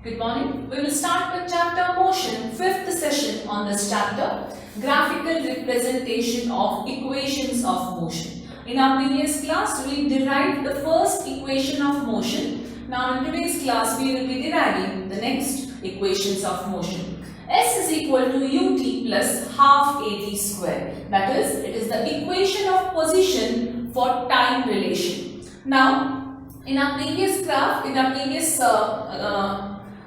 Good morning. We will start with chapter motion, fifth session on this chapter, graphical representation of equations of motion. In our previous class, we derived the first equation of motion. Now in today's class, we will be deriving the next equations of motion. S is equal to ut plus half at square. That is, it is the equation of position for time relation. Now, in our previous graph, in our previous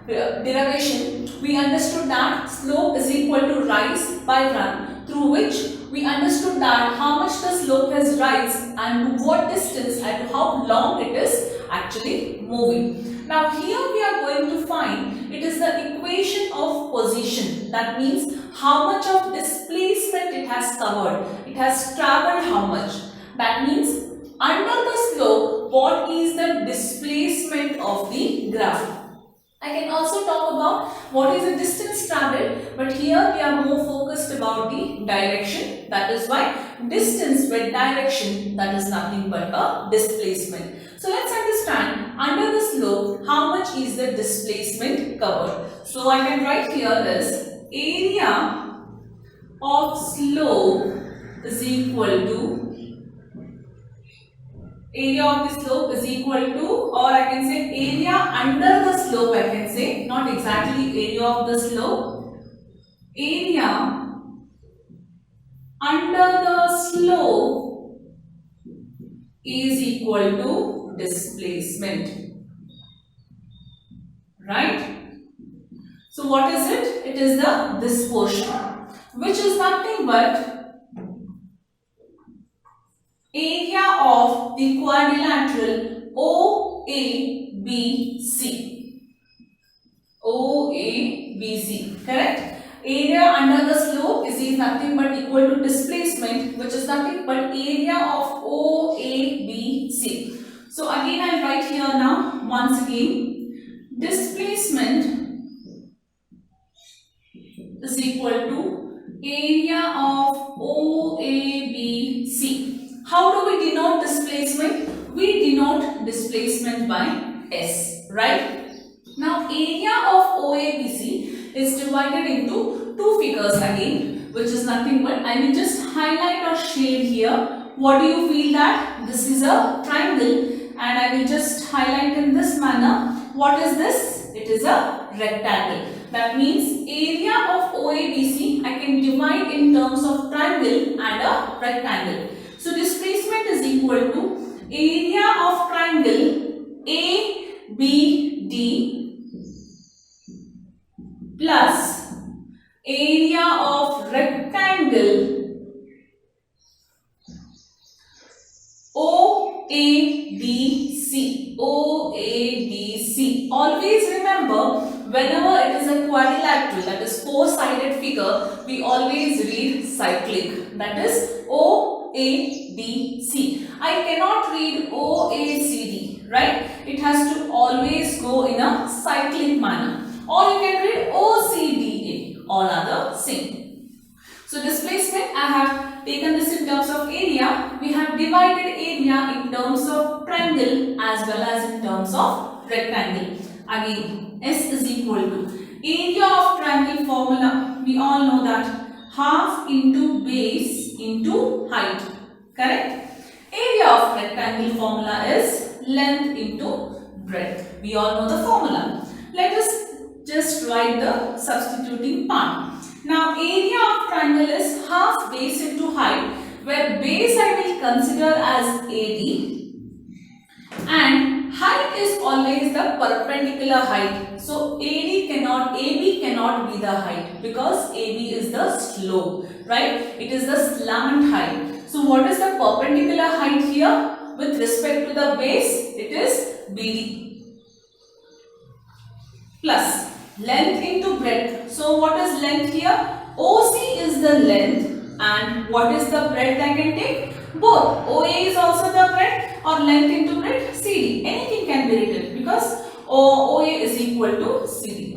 derivation, we understood that slope is equal to rise by run, through which we understood that how much the slope has rise and to what distance and how long it is actually moving. Now here we are going to find it is the equation of position. That means how much of displacement it has covered. It has traveled how much. That means under the slope, what is the displacement of the graph. I can also talk about what is the distance traveled, but here we are more focused about the direction. That is why distance with direction, that is nothing but a displacement. So let's understand under the slope how much is the displacement covered. So I can write here as area of slope is equal to area of the slope is equal to, or I can say area under the slope, I can say, not exactly area of the slope, area under the slope is equal to displacement, right? So what is it? It is this portion, which is nothing but area of the quadrilateral OABC. OABC, correct? Area under the slope is nothing but equal to displacement, which is nothing but area of OABC. So again I write here now once again, displacement is equal to area of OABC. How do we denote displacement? We denote displacement by S, right? Now area of OABC is divided into two figures again, which is nothing but, I will just highlight or shade here. What do you feel that? This is a triangle and I will just highlight in this manner. What is this? It is a rectangle. That means area of OABC I can divide in terms of triangle and a rectangle. So displacement is equal to area of triangle ABD plus area of rectangle OADC. OADC. Always remember, whenever it is a quadrilateral, that is four-sided figure, we always read cyclic. That is OADC. I cannot read OACD, right? It has to always go in a cyclic manner. Or you can read OCDA. All are the same. So displacement, I have taken this in terms of area. We have divided area in terms of triangle as well as in terms of rectangle. Again, S is equal to area of triangle formula. We all know that half into base into height, correct? Area of rectangle formula is length into breadth. We all know the formula. Let us just write the substituting part. Now area of triangle is half base into height, where base I will consider as AD and height is always the perpendicular height. So AB cannot be the height because AB is the slope, right? It is the slant height. So what is the perpendicular height here with respect to the base? It is BD plus length into breadth. So what is length here? OC is the length and what is the breadth I can take? Both. OA is also the breadth or length into breadth CD. Anything can be written because OA is equal to CD.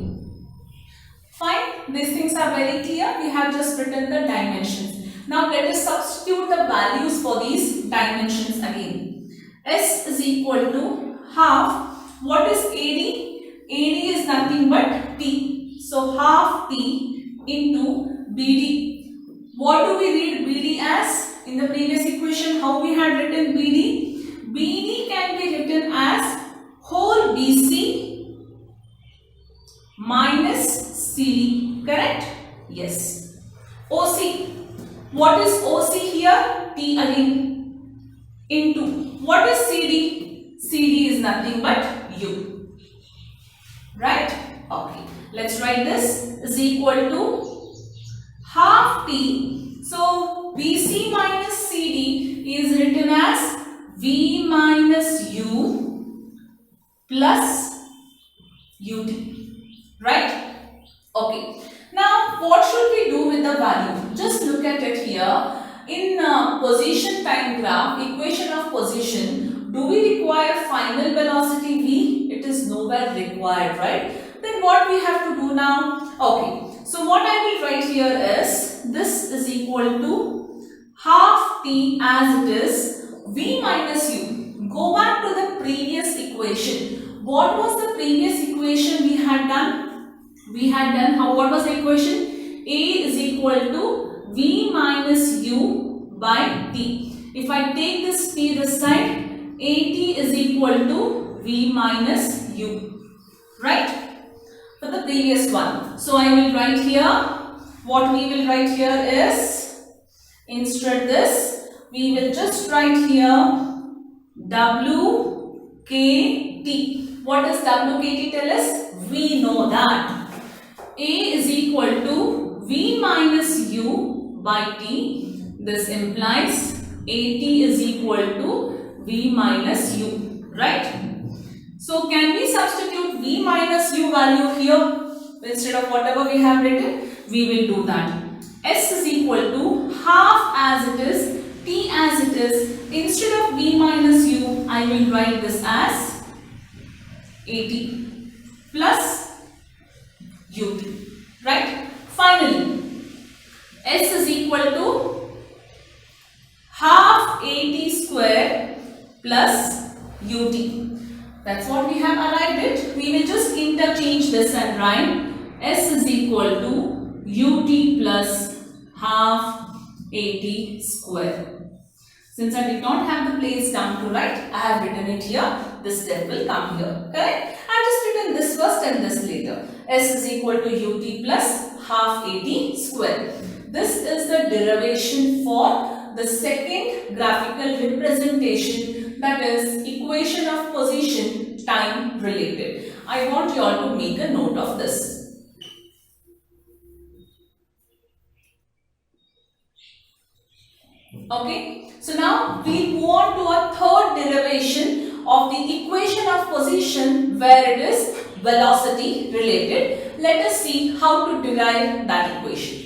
Fine. These things are very clear. We have just written the dimensions. Now let us substitute the values for these dimensions again. S is equal to half. What is AD? AD is nothing but T. So half T into BD. What do we read BD as? In the previous equation, how we had written BD? BD can be written as whole BC minus CD. Correct? Yes. OC. What is OC here? T again. Into. What is CD? CD is nothing but U. Right? Okay. Let's write this is equal to half T. So BC minus CD is written as V minus U plus UT. Right? Okay. Now what should we do with the value? Just look at it here. In position time graph, equation of position, do we require final velocity V? It is nowhere required, right? Then what we have to do now? Okay, so what I will write here is, this is equal to half T as it is, V minus U. Go back to the previous equation. What was the previous equation we had done? We had done, what was the equation? A is equal to V minus U by T. If I take this T this side, AT is equal to V minus U. Right? For the previous one. So I will write here, what we will write here is, instead this, we will just write here WKT. What does WKT tell us? We know that A is equal to V minus U by T. This implies AT is equal to V minus U. Right? So can we substitute V minus U value here instead of whatever we have written? We will do that. S is equal to half as it is, T as it is. Instead of V minus U, I will write this as AT plus UT. Right? Finally, S is equal to half AT square plus UT. That's what we have arrived at. We will just interchange this and write S is equal to UT plus half AT square. Since I did not have the place down to write, I have written it here. This step will come here. Correct? I have just written this first and this later. S is equal to UT plus half AT square. This is the derivation for the second graphical representation, that is equation of position time related. I want you all to make a note of this. Okay, so now we move on to a third derivation of the equation of position where it is velocity related. Let us see how to derive that equation.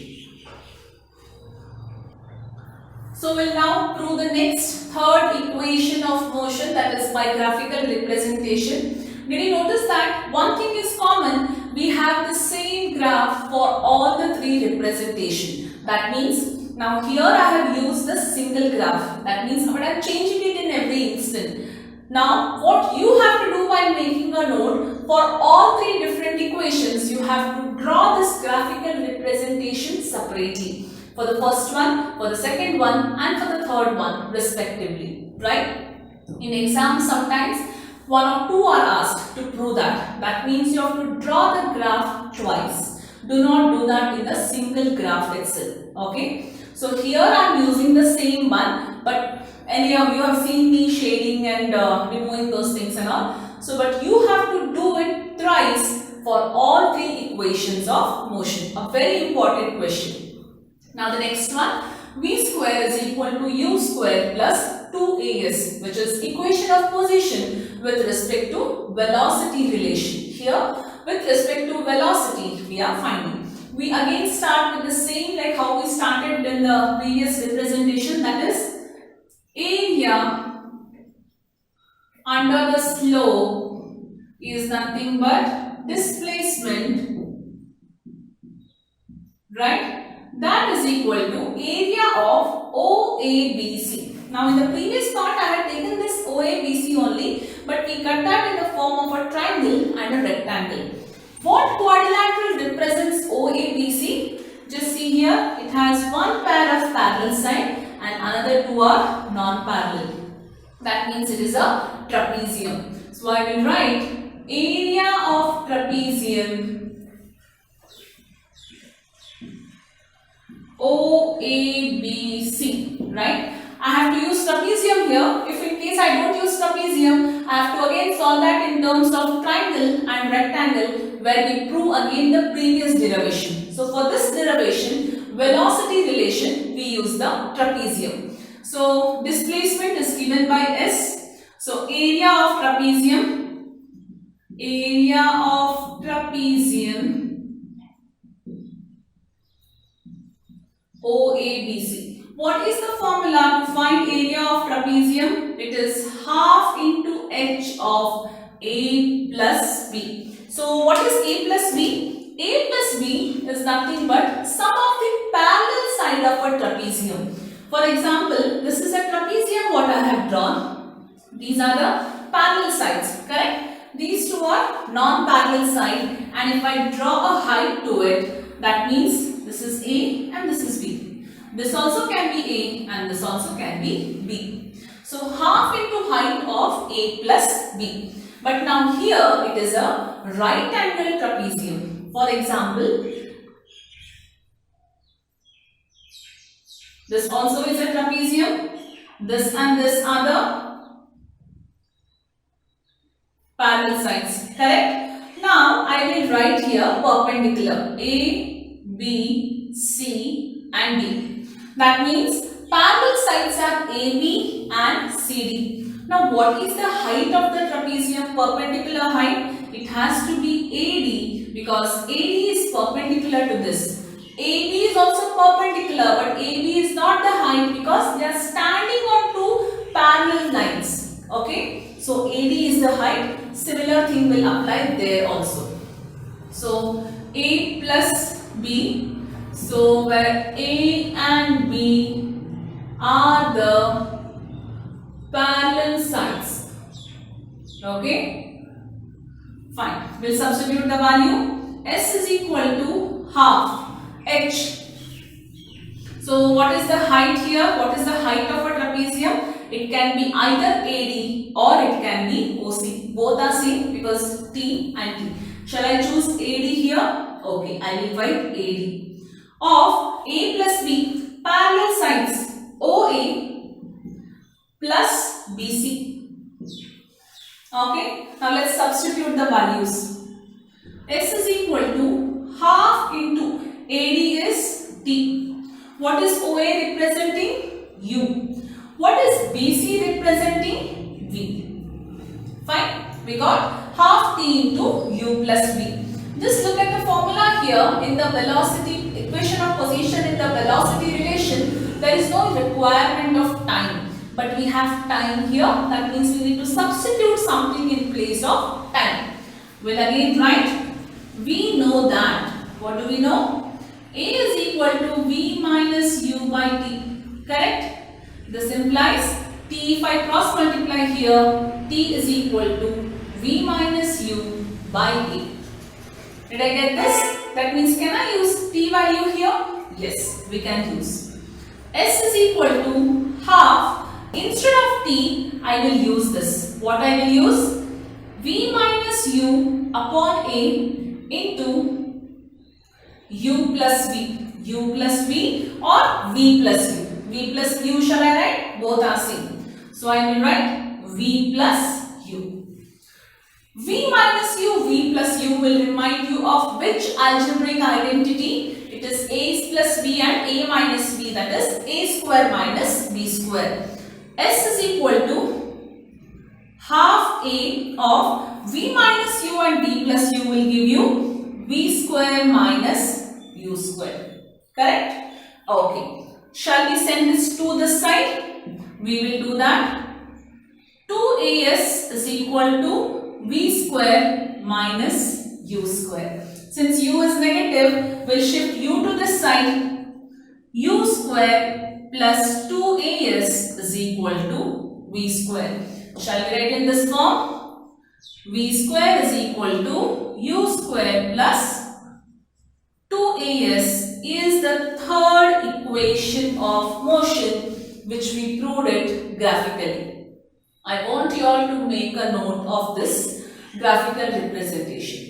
So we'll now prove the next third equation of motion, that is by graphical representation. Did you notice that one thing is common? We have the same graph for all the three representation. That means now here I have used the single graph. That means but I am changing it in every instant. Now what you have to do while making a note, for all three different equations you have to draw this graphical representation separately. For the first one, for the second one and for the third one respectively. Right? In exams sometimes one or two are asked to prove that. That means you have to draw the graph twice. Do not do that in a single graph itself. Okay? So here I am using the same one, but anyhow you have seen me shading and removing those things and all. So but you have to do it thrice for all three equations of motion. A very important question. Now the next one, V square is equal to U square plus 2AS, which is equation of position with respect to velocity relation. Here with respect to velocity we are finding. We again start with the same like how we started in the previous representation, that is area under the slope is nothing but displacement, right? That is equal to area of OABC. Now in the previous part I had taken this OABC only, but we cut that in the form of a triangle and a rectangle. What quadrilateral represents OABC? Just see here, it has one pair of parallel side and another two are non-parallel. That means it is a trapezium. So I will write area of trapezium OABC, right? I have to use trapezium here. If in case I don't use trapezium, I have to again solve that in terms of triangle and rectangle, where we prove again the previous derivation. So for this derivation, velocity relation, we use the trapezium. So displacement is given by S. So area of trapezium OABC. What is the formula to find area of trapezium? It is half into h of A plus B. So what is A plus B? A plus B is nothing but sum of the parallel side of a trapezium. For example, this is a trapezium what I have drawn. These are the parallel sides, correct? These two are non-parallel side, and if I draw a height to it, that means this is A and this is B. This also can be A and this also can be B. So half into height of A plus B. But now here it is a right angle trapezium. For example, this also is a trapezium. This and this are the parallel sides, correct? Now I will write here perpendicular A, B, C and D. That means parallel sides are AB and CD. Now what is the height of the trapezium perpendicular height? It has to be AD, because AD is perpendicular to this. AB is also perpendicular, but AB is not the height because they are standing on two parallel lines. Okay, so AD is the height. Similar thing will apply there also. So A plus B. So where A and B are the parallel sides. Okay, fine. We'll substitute the value. S is equal to half H. So what is the height here? What is the height of a trapezium? It can be either AD or it can be OC. Both are same because T and T. Shall I choose AD here? Okay, I will write AD. Of A plus B, parallel sides OA plus BC. Okay, now let's substitute the values. S is equal to half into AD is T. What is OA representing? U. What is BC representing? V. Fine, we got half T into U plus V. Just look at the formula here in the velocity equation of position in the velocity relation. There is no requirement of time, but we have time here. That means we need to substitute something in place of time. We'll again write, we know that. What do we know? A is equal to V minus U by T. Correct? This implies T, if I cross multiply here, T is equal to V minus U by A. Did I get this? That means can I use T value here? Yes, we can use. S is equal to half. Instead of T, I will use this. What I will use? V minus U upon A into U plus V. U plus V or V plus U. V plus U shall I write? Both are same. So I will write V plus U. V minus U, V plus U will remind you of which algebraic identity? It is A plus B and A minus B, that is A square minus B square. S is equal to half A of V minus U and B plus U will give you V square minus U square. Correct? Okay. Shall we send this to the side? We will do that. 2AS is equal to V square minus U square. Since U is negative, we'll shift U to this side. U square plus 2as is equal to v square. Shall we write in this form? V square is equal to u square plus 2as is the third equation of motion which we proved it graphically. I want you all to make a note of this graphical representation.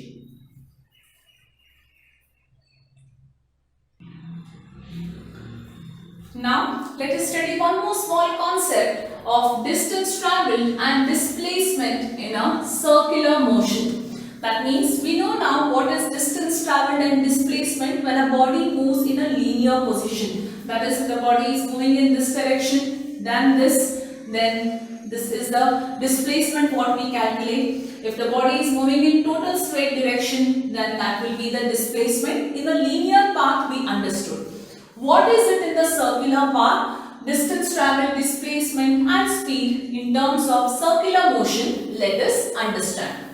Now, let us study one more small concept of distance travelled and displacement in a circular motion. That means we know now what is distance travelled and displacement when a body moves in a linear position. That is, if the body is moving in this direction, then this is the displacement what we calculate. If the body is moving in total straight direction, then that will be the displacement. In the linear path we understood. What is it in the circular path? Distance travelled, displacement and speed in terms of circular motion. Let us understand.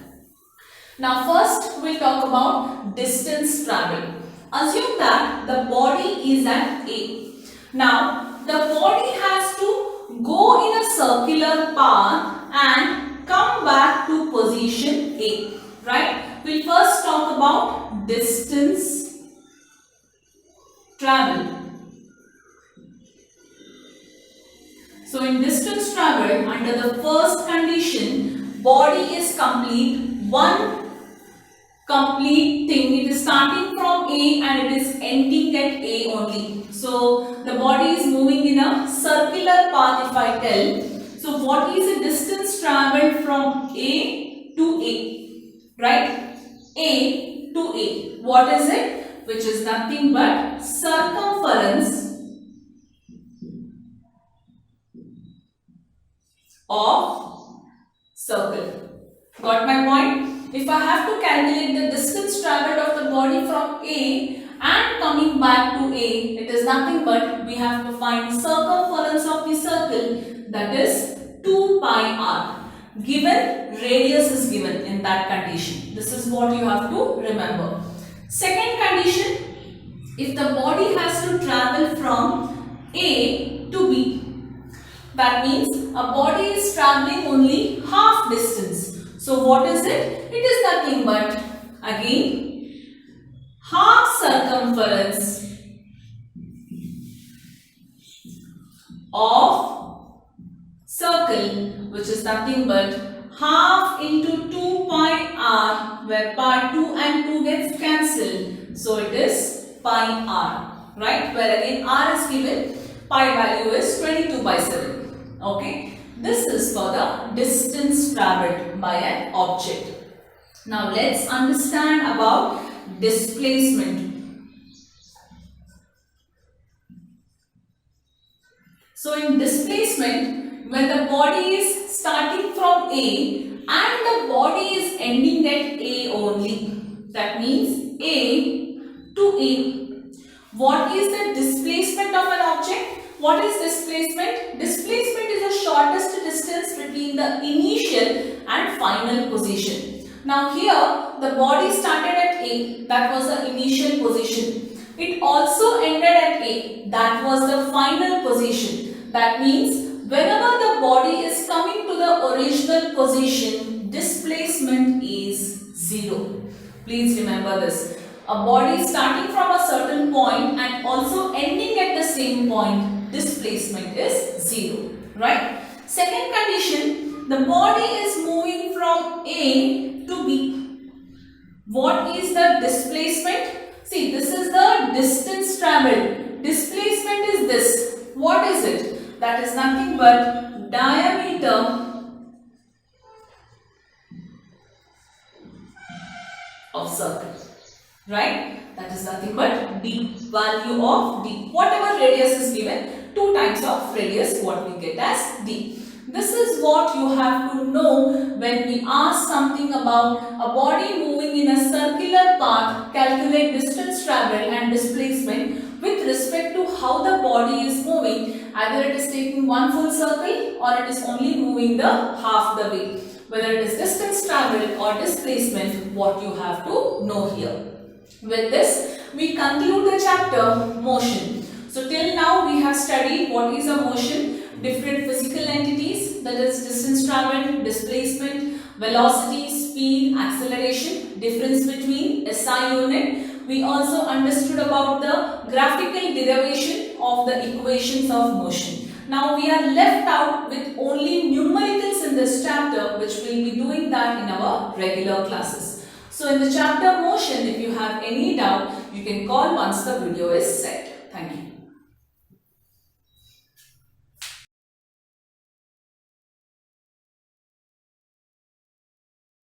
Now first we will talk about distance travelled. Assume that the body is at A. Now the body has to go in a circular path and come back to position A. Right? We will first talk about distance travelled. So in distance travelled, under the first condition, body is complete, one complete thing. It is starting from A and it is ending at A only. So the body is moving in a circular path if I tell. So what is the distance travelled from A to A? Right? A to A. What is it? Which is nothing but circumference of circle. Got my point? If I have to calculate the distance travelled of the body from A and coming back to A, it is nothing but we have to find circumference of the circle, that is 2 pi r. Given radius is given in that condition. This is what you have to remember. Second condition, if the body has to travel from A to B, that means a body is travelling only half distance. So what is it? It is nothing but again half circumference of circle, which is nothing but half into 2 pi r, where pi 2 and 2 gets cancelled. So it is pi r, right? Where again r is given, pi value is 22 by 7. Okay, this is for the distance travelled by an object. Now let's understand about displacement. So in displacement, when the body is starting from A and the body is ending at A only, that means A to A. What is the displacement of an object? What is displacement? Displacement is the shortest distance between the initial and final position. Now here the body started at A, that was the initial position. It also ended at A, that was the final position. That means whenever the body is coming to the original position, displacement is 0. Please remember this. A body starting from a certain point and also ending at the same point, displacement is 0. Right? Second condition, the body is moving from A to B. What is the displacement? See, this is the distance travelled. Displacement is this. What is it? That is nothing but diameter of circle. Right? That is nothing but d, value of d. Whatever radius is given, 2 times of radius, what we get as d. This is what you have to know when we ask something about a body moving in a circular path, calculate distance travelled and displacement with respect to how the body is moving. Either it is taking one full circle or it is only moving the half the way. Whether it is distance travelled or displacement, what you have to know here. With this, we conclude the chapter motion. So till now we have studied what is a motion, different physical entities, that is distance traveled, displacement, velocity, speed, acceleration, difference between SI unit. We also understood about the graphical derivation of the equations of motion. Now we are left out with only numericals in this chapter, which we will be doing that in our regular classes. So in the chapter motion, if you have any doubt, you can call once the video is set.